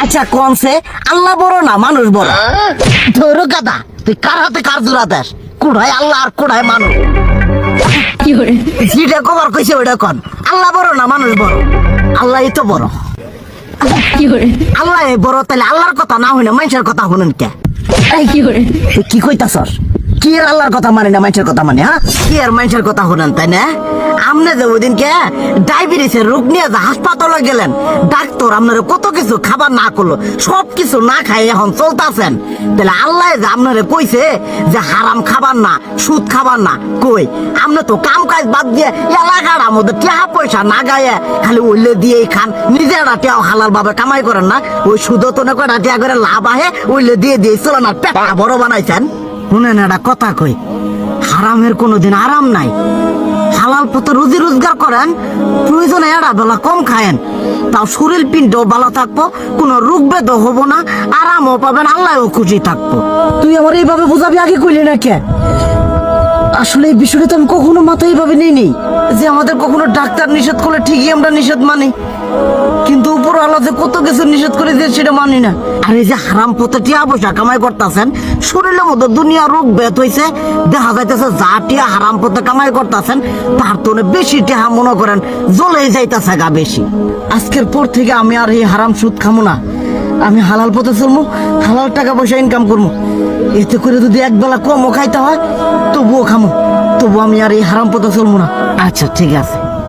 আচ্ছা কোনসে আল্লাহ বড় না মানুষ বড়? ধরো গাদা, তুই কার হাতে কার জোড়া দেশ? কোড়ায় আল্লাহ আর কোড়ায় মানুষ। যেটা কবার কইছে ওইটা কন। আল্লাহ বড় না মানুষ বড়? আল্লাহ তো বড়। আল্লাহ বড়, তাহলে আল্লাহর কথা না হইনা মানুষের কথা শুনেন কে? তুই কি কইতাছস? কি আর আল্লাহর কথা মানে না মানুষের কথা মানে? হ্যাঁ, কি আর মানুষের কথা শুনেন তাই না? আমনে যে ওই দিনকে ডায়াবেটিসের রোগ নিয়ে যে হাসপাতালে গেলেন, ডাক্তার আপনার কত কিছু খাবার না করলো, সব কিছু না খাই এখন চলতেছেন। তাহলে আল্লাহ যে আপনারে কইছে যে হারাম খাবার না, সুদ খাবার না, কই আপনি তো কাম কাজ বাদ দিয়ে এলাকার মধ্যে টাকা পয়সা না গায়ে খালি ওইলে দিয়েই খান, নিজেরা টেও হালাল ভাবে কামাই করেন না, ওই সুদও তো না করে টাকা করে লাভ আহে ওইলে দিয়ে দিয়ে চলেন আর পেটটা বড় বানাইছেন। শুনেন একটা কথা কই, হারামের কোনোদিন আরাম নাই। হালাল পথে রুজি রোজগার করেন, প্রয়োজনে এড়া বেলা কম খায়েন, তাও শরীর পিণ্ডও ভালো থাকবো, কোনো রোগ বেদও হবো না, আরামও পাবেন, আল্লাহও খুশি থাকবো। তুই আমার এইভাবে বুঝাবি আগে কইলি না কে? আসলে এই বিষয়টা তো আমি কখনো মাথায় এইভাবে নিইনি যে আমাদের কখনো ডাক্তার নিষেধ করলে ঠিকই আমরা নিষেধ মানি, কিন্তু উপর আল্লাহ যে কত কিছু নিষেধ করে দিয়ে সেটা মানি না। আর এই যে হারাম পথে টিয়া পয়সা কামাই করতেছেন, শরীরের মধ্যে দুনিয়া রোগ বেত হয়েছে, দেখা যাইতেছে যা টিয়া হারাম পথে কামাই করতেছেন তার তো বেশি টিয়া মনে করেন জ্বলে যাইতেছে গা বেশি। আজকের পর থেকে আমি আর এই হারাম সুদ খামো না, আমি হালাল পথে চলবো, হালাল টাকা পয়সা ইনকাম করবো। এতে করে যদি একবেলা কমও খাইতে হয় তবুও খামো, তবু আমি আর এই হারাম পথে চলবো না। আচ্ছা ঠিক আছে।